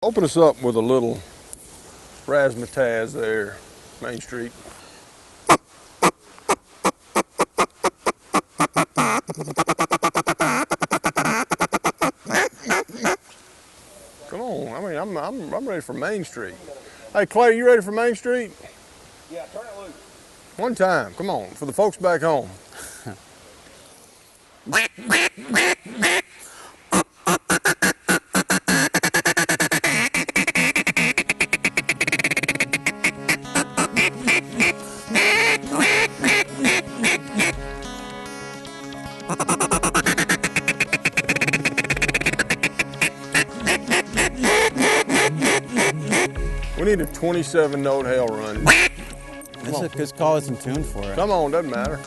Open us up with a little razzmatazz there, Main Street. Come on, I mean, I'm ready for Main Street. Hey, Clay, you ready for Main Street? Yeah, turn it loose. One time, come on, for the folks back home. We need a 27-note hail run. That's a good call. It's in tune for it. Come on, doesn't matter.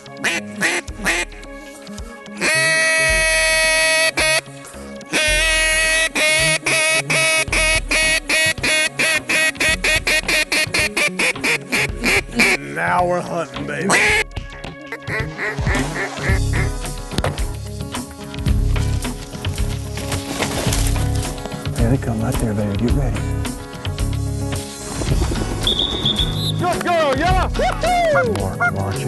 Now we're hunting, baby. There they come right there, baby. Get ready. Good girl, yeah! March it.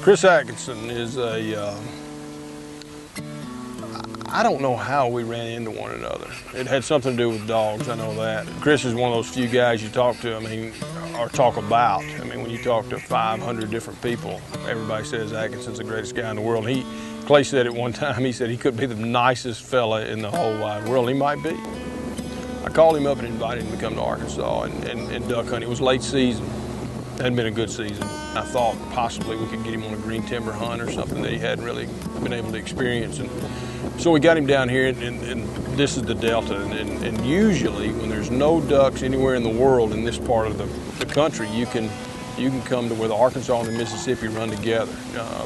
Chris Atkinson is I don't know how we ran into one another. It had something to do with dogs, I know that. Chris is one of those few guys you talk to, I mean, or talk about. I mean, when you talk to 500 different people, everybody says Atkinson's the greatest guy in the world. Clay said at one time, he said he could be the nicest fella in the whole wide world. He might be. I called him up and invited him to come to Arkansas and duck hunt. It was late season. It hadn't been a good season. I thought possibly we could get him on a green timber hunt or something that he hadn't really been able to experience. And so we got him down here, and this is the Delta. And usually when there's no ducks anywhere in the world in this part of the country, you can come to where the Arkansas and the Mississippi run together,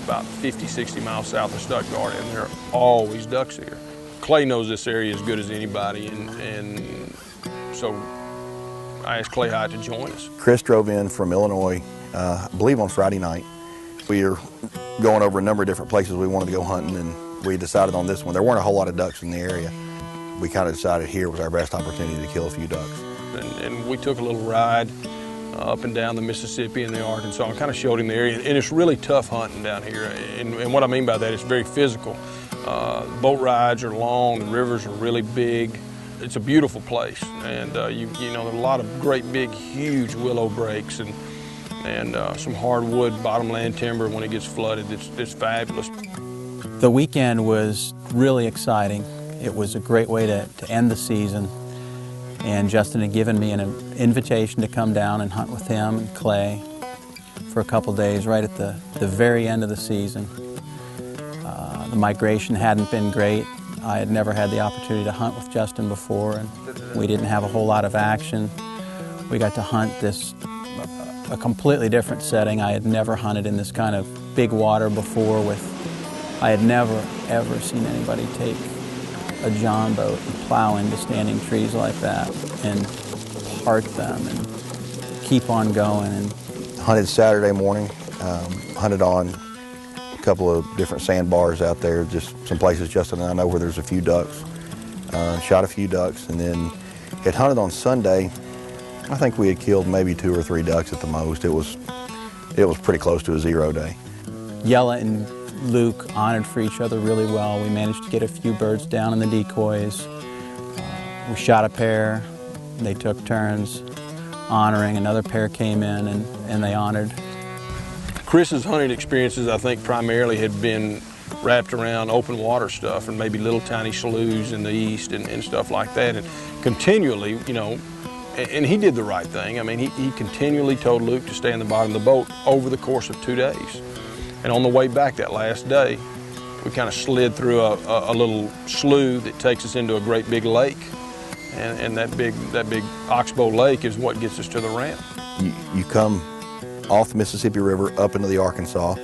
about 50, 60 miles south of Stuttgart, and there are always ducks here. Clay knows this area as good as anybody, and so I asked Clay Hyatt to join us. Chris drove in from Illinois, I believe on Friday night. We were going over a number of different places we wanted to go hunting, and we decided on this one. There weren't a whole lot of ducks in the area. We kind of decided here was our best opportunity to kill a few ducks. And we took a little ride up and down the Mississippi and the Arkansas and kind of showed him the area. And it's really tough hunting down here. And what I mean by that, it's very physical. Boat rides are long, the rivers are really big. It's a beautiful place, and you know, there's a lot of great big huge willow breaks and some hardwood bottomland timber when it gets flooded. It's fabulous. The weekend was really exciting. It was a great way to end the season, and Justin had given me an invitation to come down and hunt with him and Clay for a couple days right at the very end of the season. The migration hadn't been great. I had never had the opportunity to hunt with Justin before, and we didn't have a whole lot of action. We got to hunt a completely different setting. I had never hunted in this kind of big water before. I had never, ever seen anybody take a john boat and plow into standing trees like that and part them and keep on going. And Hunted Saturday morning, hunted on a couple of different sandbars out there, just some places Justin and I know where there's a few ducks. Shot a few ducks, and then had hunted on Sunday. I think we had killed maybe 2 or 3 ducks at the most. It was pretty close to a 0 day. Yella and Luke honored for each other really well. We managed to get a few birds down in the decoys. We shot a pair. They took turns honoring. Another pair came in and they honored. Chris's hunting experiences, I think, primarily had been wrapped around open water stuff and maybe little tiny sloughs in the east and stuff like that. And continually, you know, and he did the right thing. I mean, he continually told Luke to stay in the bottom of the boat over the course of 2 days. And on the way back that last day, we kind of slid through a little slough that takes us into a great big lake. And that big Oxbow Lake is what gets us to the ramp. You come off the Mississippi River up into the Arkansas,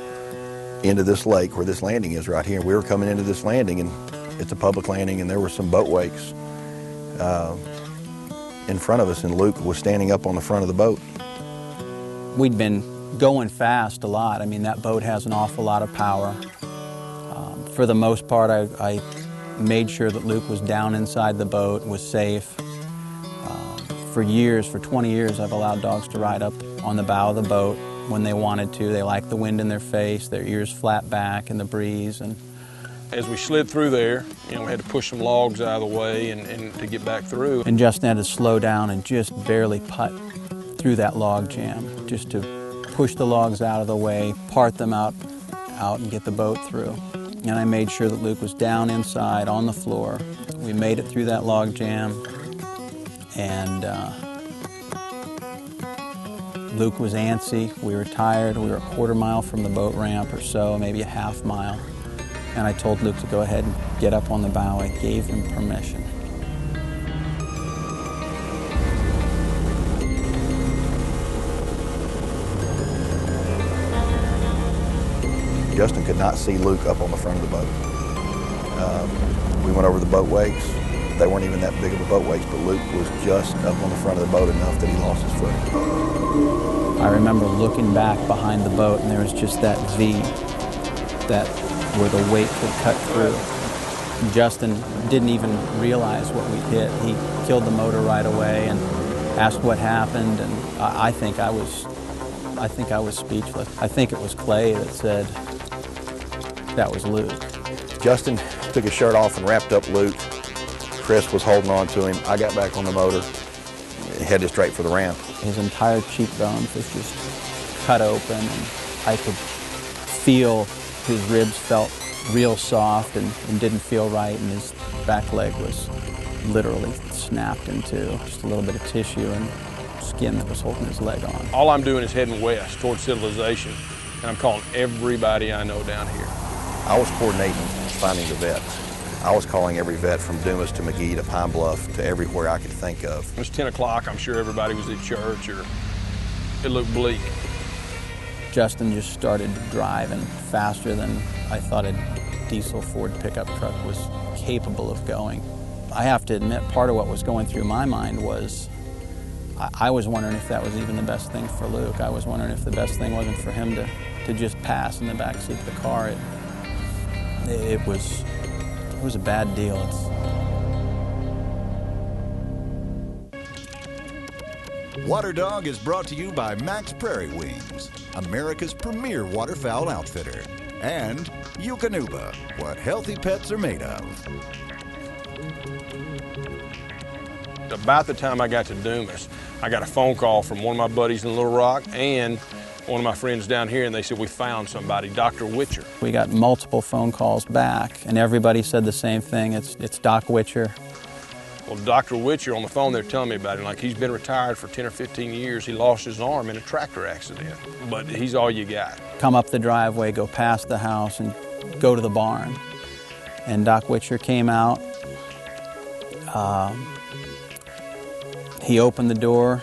into this lake where this landing is right here. We were coming into this landing, and it's a public landing, and there were some boat wakes. in front of us, and Luke was standing up on the front of the boat. We'd been going fast a lot. I mean, that boat has an awful lot of power. For the most part, I made sure that Luke was down inside the boat, was safe. For years, for 20 years, I've allowed dogs to ride up on the bow of the boat when they wanted to. They like the wind in their face, their ears flat back in the breeze. And as we slid through there, we had to push some logs out of the way and to get back through. And Justin had to slow down and just barely putt through that log jam, just to push the logs out of the way, part them out and get the boat through. And I made sure that Luke was down inside on the floor. We made it through that log jam, and Luke was antsy. We were tired. We were a quarter mile from the boat ramp or so, maybe a half mile. And I told Luke to go ahead and get up on the bow. I gave him permission. Justin could not see Luke up on the front of the boat. We went over the boat wakes. They weren't even that big of a boat wakes, but Luke was just up on the front of the boat enough that he lost his footing. I remember looking back behind the boat, and there was just that V, where the wake had cut through. Justin didn't even realize what we hit. He killed the motor right away and asked what happened, and I think I was speechless. I think it was Clay that said that was Luke. Justin took his shirt off and wrapped up Luke. Chris was holding on to him. I got back on the motor and headed straight for the ramp. His entire cheekbones was just cut open, and I could feel his ribs felt real soft and didn't feel right, and his back leg was literally snapped in two. Just a little bit of tissue and skin that was holding his leg on. All I'm doing is heading west towards civilization, and I'm calling everybody I know down here. I was coordinating finding the vets. I was calling every vet from Dumas to McGee to Pine Bluff to everywhere I could think of. It was 10 o'clock. I'm sure everybody was at church, or it looked bleak. Justin just started driving faster than I thought a diesel Ford pickup truck was capable of going. I have to admit, part of what was going through my mind was I was wondering if that was even the best thing for Luke. I was wondering if the best thing wasn't for him to just pass in the backseat of the car. It was a bad deal. WaterDog is brought to you by Max Prairie Wings, America's premier waterfowl outfitter, and Eukanuba, what healthy pets are made of. About the time I got to Dumas, I got a phone call from one of my buddies in Little Rock and one of my friends down here, and they said, we found somebody, Dr. Witcher. We got multiple phone calls back, and everybody said the same thing. It's Doc Witcher. Well, Dr. Witcher on the phone, they're telling me about him. Like, he's been retired for 10 or 15 years. He lost his arm in a tractor accident, but he's all you got. Come up the driveway, go past the house, and go to the barn. And Doc Witcher came out. He opened the door.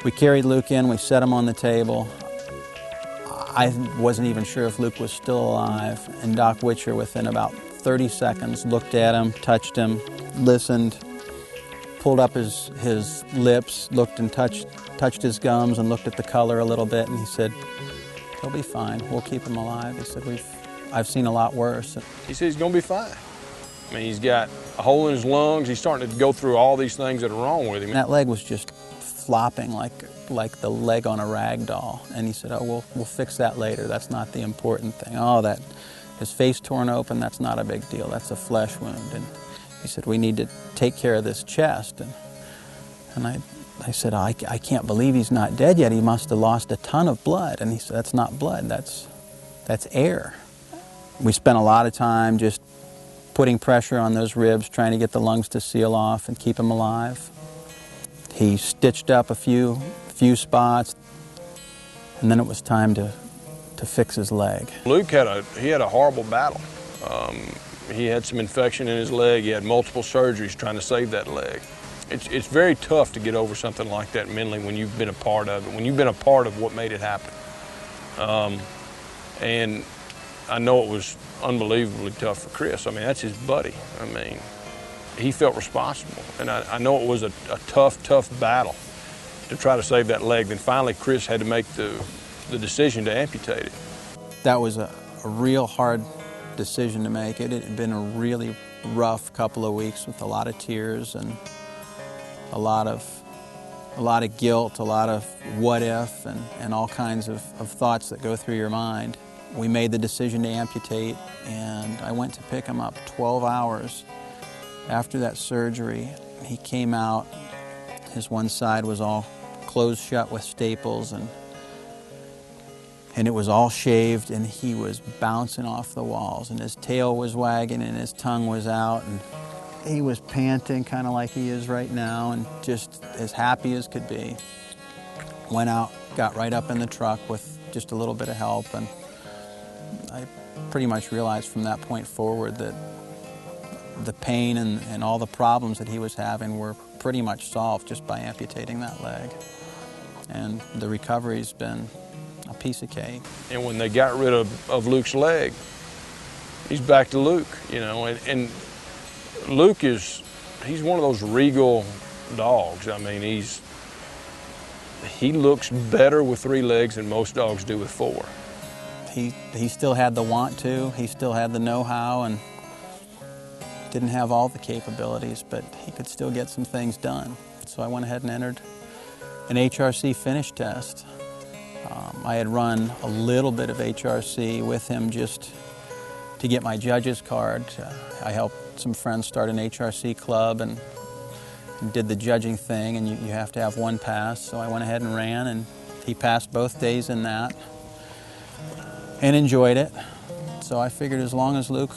We carried Luke in, we set him on the table. I wasn't even sure if Luke was still alive, and Doc Witcher, within about 30 seconds, looked at him, touched him, listened, pulled up his lips, looked and touched his gums and looked at the color a little bit, and he said, he'll be fine, we'll keep him alive. He said, I've seen a lot worse. He said he's gonna be fine. I mean, he's got a hole in his lungs. He's starting to go through all these things that are wrong with him. That leg was just flopping like the leg on a rag doll. And he said, oh, we'll fix that later. That's not the important thing. Oh, that his face torn open, that's not a big deal. That's a flesh wound. And he said, we need to take care of this chest. And I said, I can't believe he's not dead yet. He must have lost a ton of blood. And he said, that's not blood, that's air. We spent a lot of time just putting pressure on those ribs, trying to get the lungs to seal off and keep him alive. He stitched up a few spots, and then it was time to fix his leg. Luke had a horrible battle. He had some infection in his leg. He had multiple surgeries trying to save that leg. It's very tough to get over something like that mentally when you've been a part of it, when you've been a part of what made it happen. And I know it was unbelievably tough for Chris. I mean, that's his buddy. I mean, he felt responsible. And I know it was a tough battle to try to save that leg. Then finally Chris had to make the decision to amputate it. That was a real hard decision to make. It had been a really rough couple of weeks with a lot of tears and a lot of guilt, a lot of what if, and all kinds of thoughts that go through your mind. We made the decision to amputate, and I went to pick him up 12 hours after that surgery. He came out, his one side was all closed shut with staples, and it was all shaved, and he was bouncing off the walls, and his tail was wagging, and his tongue was out, and he was panting kind of like he is right now, and just as happy as could be. Went out, got right up in the truck with just a little bit of help, and I pretty much realized from that point forward that the pain and all the problems that he was having were pretty much solved just by amputating that leg. And the recovery's been a piece of cake. And when they got rid of Luke's leg, he's back to Luke, you know, and Luke he's one of those regal dogs. I mean, he looks better with 3 legs than most dogs do with 4. He still had the want to, he still had the know-how, and didn't have all the capabilities, but he could still get some things done. So I went ahead and entered an HRC finish test. I had run a little bit of HRC with him just to get my judge's card. I helped some friends start an HRC club and did the judging thing, and you have to have 1 pass. So I went ahead and ran, and he passed both days in that and enjoyed it. So I figured as long as Luke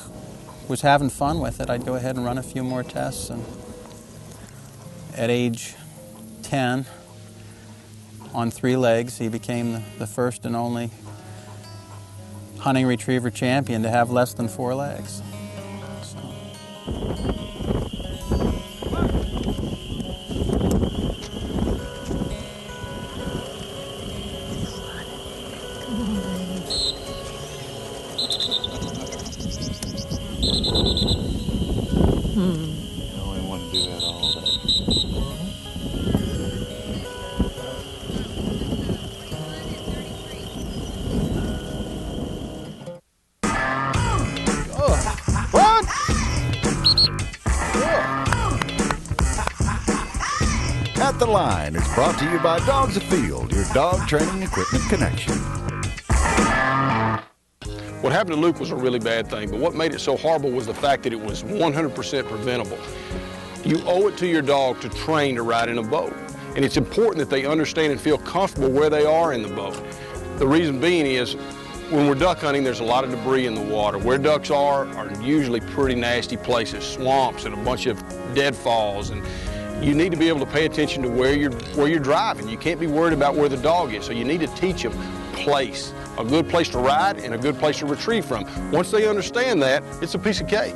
was having fun with it, I'd go ahead and run a few more tests. And at age 10, on 3 legs, he became the first and only hunting retriever champion to have less than 4 legs. You only want to do that all day. Run! At the Line is brought to you by Dogs Afield, your dog training equipment connection. What happened to Luke was a really bad thing, but what made it so horrible was the fact that it was 100% preventable. You owe it to your dog to train to ride in a boat, and it's important that they understand and feel comfortable where they are in the boat. The reason being is, when we're duck hunting, there's a lot of debris in the water. Where ducks are usually pretty nasty places, swamps and a bunch of deadfalls, and you need to be able to pay attention to where you're driving. You can't be worried about where the dog is, so you need to teach them place. A good place to ride and a good place to retrieve from. Once they understand that, it's a piece of cake.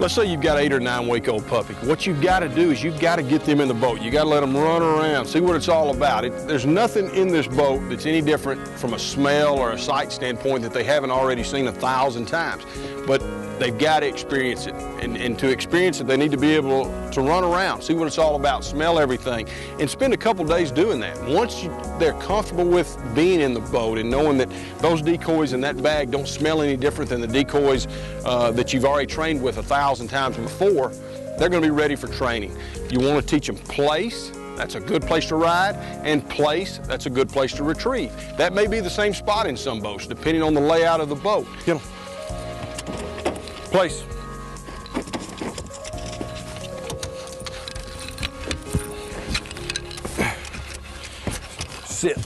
Let's say you've got 8 or 9 week old puppy. What you've got to do is you've got to get them in the boat. You got to let them run around, see what it's all about. There's nothing in this boat that's any different from a smell or a sight standpoint that they haven't already seen 1,000 times. But they've got to experience it. And to experience it, they need to be able to run around, see what it's all about, smell everything, and spend a couple days doing that. Once they're comfortable with being in the boat and knowing that those decoys in that bag don't smell any different than the decoys that you've already trained with 1,000 times before, they're going to be ready for training. You want to teach them place. That's a good place to ride, and place, that's a good place to retrieve. That may be the same spot in some boats, depending on the layout of the boat. Get them. Place. Sit.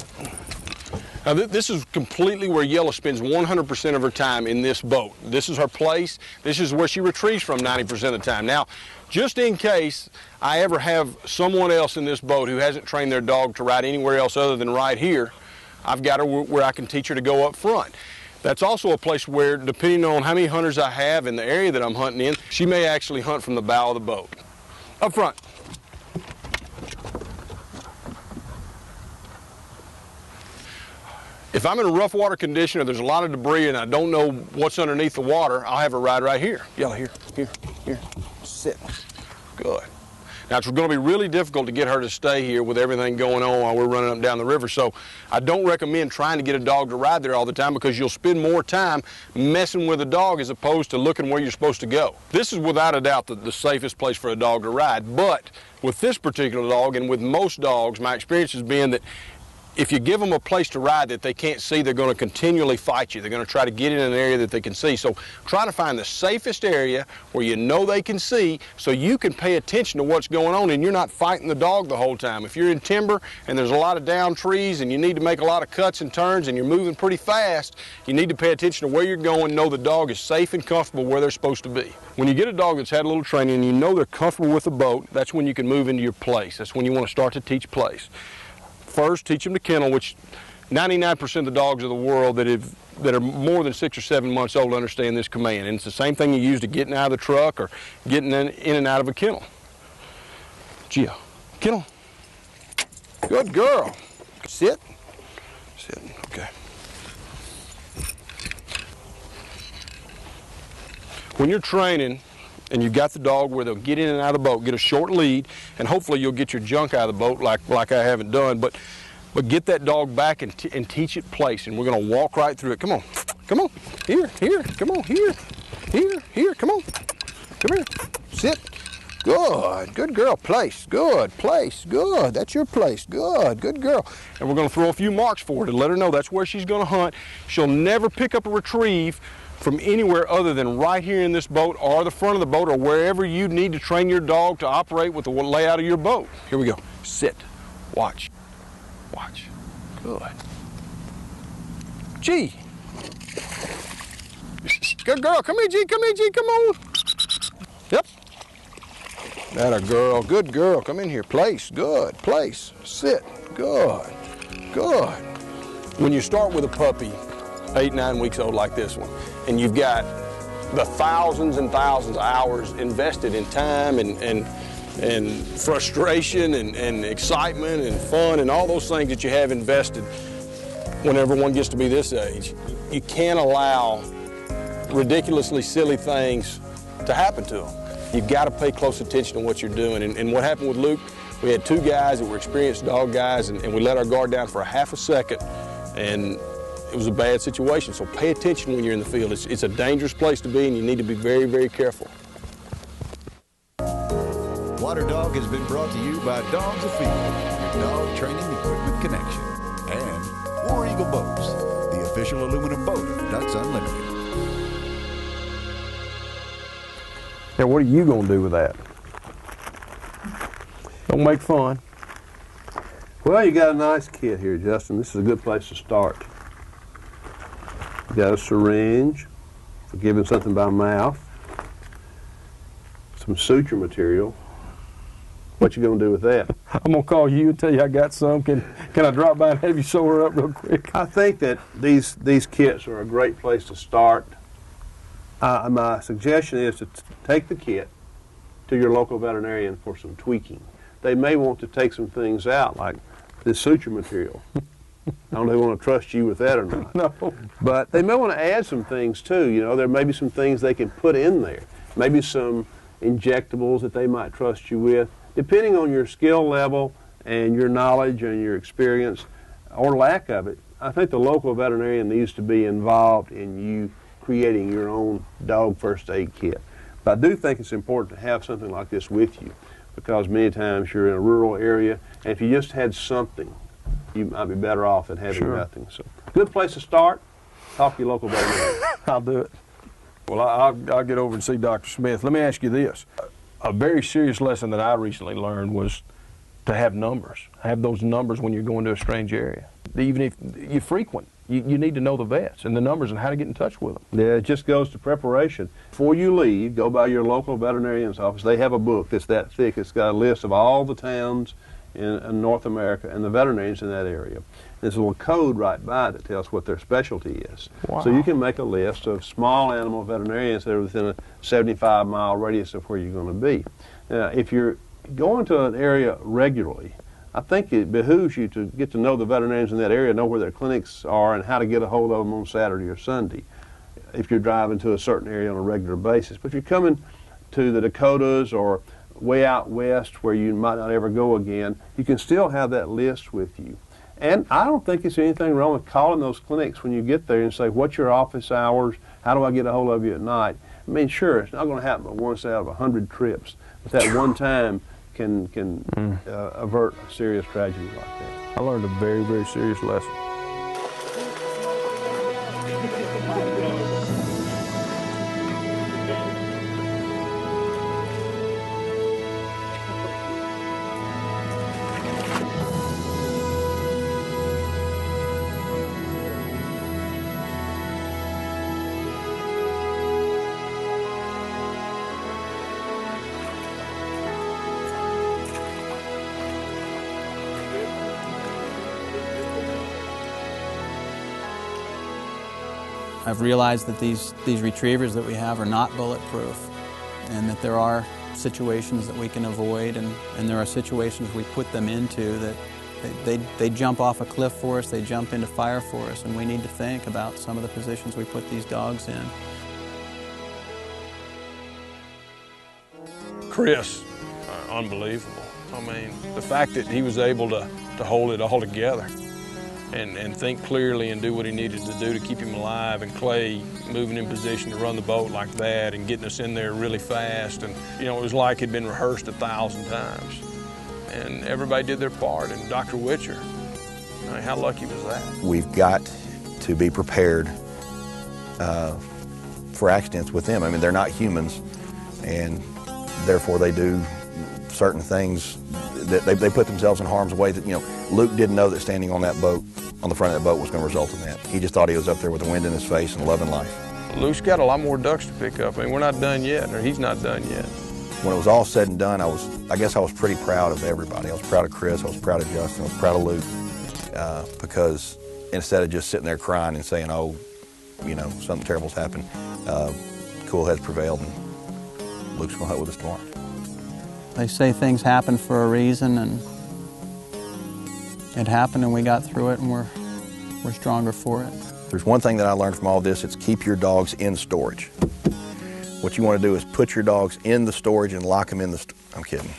Now this is completely where Yellow spends 100% of her time in this boat. This is her place. This is where she retrieves from 90% of the time. Now, just in case I ever have someone else in this boat who hasn't trained their dog to ride anywhere else other than right here, I've got her where I can teach her to go up front. That's also a place where, depending on how many hunters I have in the area that I'm hunting in, she may actually hunt from the bow of the boat. Up front. If I'm in a rough water condition or there's a lot of debris and I don't know what's underneath the water, I'll have her ride right here. Yellow, here, sit. Good. Now, it's going to be really difficult to get her to stay here with everything going on while we're running up and down the river, so I don't recommend trying to get a dog to ride there all the time because you'll spend more time messing with a dog as opposed to looking where you're supposed to go. This is without a doubt the safest place for a dog to ride, but with this particular dog and with most dogs, my experience has been that if you give them a place to ride that they can't see, they're going to continually fight you. They're going to try to get in an area that they can see. So try to find the safest area where you know they can see so you can pay attention to what's going on and you're not fighting the dog the whole time. If you're in timber and there's a lot of down trees and you need to make a lot of cuts and turns and you're moving pretty fast, you need to pay attention to where you're going, know the dog is safe and comfortable where they're supposed to be. When you get a dog that's had a little training and you know they're comfortable with the boat, that's when you can move into your place. That's when you want to start to teach place. First, teach them to kennel, which 99% of the dogs of the world that are more than 6 or 7 months old understand this command. And it's the same thing you use to getting out of the truck or getting in and out of a kennel. Gia, kennel. Good girl. Sit. Sit. Okay. When you're training and you've got the dog where they'll get in and out of the boat, get a short lead, and hopefully you'll get your junk out of the boat like I haven't done, but get that dog back and teach it place, and we're going to walk right through it. Come on. Come on. Here. Come on. Here. Come on. Come here. Sit. Good. Good girl. Place. Good. Place. Good. That's your place. Good. Good girl. And we're going to throw a few marks for her to let her know that's where she's going to hunt. She'll never pick up a retrieve from anywhere other than right here in this boat or the front of the boat or wherever you need to train your dog to operate with the layout of your boat. Here we go. Sit. Watch. Watch. Good. G. Good girl. Come here, G. Come here, G. Come on. Yep. That a girl. Good girl. Come in here. Place. Good. Place. Sit. Good. Good. When you start with a puppy, 8, 9 weeks old like this one, and you've got the thousands and thousands of hours invested in time and frustration and excitement and fun and all those things that you have invested whenever one gets to be this age, you can't allow ridiculously silly things to happen to them. You've got to pay close attention to what you're doing. And what happened with Luke, we had 2 guys that were experienced dog guys, and we let our guard down for a half a second, and it was a bad situation. So pay attention when you're in the field. It's a dangerous place to be, and you need to be very, very careful. WaterDog has been brought to you by Dogs Afield, your dog training equipment connection, and War Eagle Boats, the official aluminum boat of Ducks Unlimited. Now, what are you going to do with that? Don't make fun. Well, you got a nice kit here, Justin. This is a good place to start. You got a syringe for giving something by mouth, some suture material. What you gonna do with that? I'm gonna call you and tell you I got some. Can I drop by and have you sew her up real quick? I think that these kits are a great place to start. My suggestion is to take the kit to your local veterinarian for some tweaking. They may want to take some things out, like this suture material. I don't know if they want to trust you with that or not. No. But they may want to add some things too. You know, there may be some things they can put in there. Maybe some injectables that they might trust you with. Depending on your skill level and your knowledge and your experience or lack of it, I think the local veterinarian needs to be involved in you creating your own dog first aid kit. But I do think it's important to have something like this with you, because many times you're in a rural area, and if you just had something, you might be better off than having nothing. So, good place to start. Talk to your local veterinarian. I'll do it. Well, I'll get over and see Dr. Smith. Let me ask you this. A very serious lesson that I recently learned was to have numbers. Have those numbers when you're going to a strange area. Even if you frequent, you need to know the vets and the numbers and how to get in touch with them. Yeah, it just goes to preparation. Before you leave, go by your local veterinarian's office. They have a book that's that thick. It's got a list of all the towns in North America and the veterinarians in that area. There's a little code right by it that tells what their specialty is. Wow. So you can make a list of small animal veterinarians that are within a 75-mile radius of where you're going to be. Now, if you're going to an area regularly, I think it behooves you to get to know the veterinarians in that area, know where their clinics are and how to get a hold of them on Saturday or Sunday if you're driving to a certain area on a regular basis. But if you're coming to the Dakotas or way out west where you might not ever go again, you can still have that list with you. And I don't think there's anything wrong with calling those clinics when you get there and say, what's your office hours? How do I get a hold of you at night? I mean, sure, it's not going to happen once out of 100 trips, but that one time can avert a serious tragedy like that. I learned a very, very serious lesson. I've realized that these retrievers that we have are not bulletproof, and that there are situations that we can avoid, and there are situations we put them into that they jump off a cliff for us, they jump into fire for us, and we need to think about some of the positions we put these dogs in. Chris, unbelievable. I mean, the fact that he was able to hold it all together and think clearly and do what he needed to do to keep him alive, and Clay moving in position to run the boat like that and getting us in there really fast. And, you know, it was like it'd been rehearsed 1,000 times. And everybody did their part, and Dr. Witcher, I mean, how lucky was that? We've got to be prepared for accidents with them. I mean, they're not humans, and therefore they do certain things that they put themselves in harm's way that, you know, Luke didn't know that standing on that boat, on the front of that boat, was going to result in that. He just thought he was up there with the wind in his face and loving life. Luke's got a lot more ducks to pick up. I mean, we're not done yet, or he's not done yet. When it was all said and done, I guess I was pretty proud of everybody. I was proud of Chris, I was proud of Justin, I was proud of Luke, because instead of just sitting there crying and saying, oh, you know, something terrible's happened, cool heads prevailed, and Luke's going to hunt with us tomorrow. They say things happen for a reason, and it happened, and we got through it, and we're stronger for it. There's one thing that I learned from all this, it's keep your dogs in storage. What you want to do is put your dogs in the storage and lock them in the I'm kidding.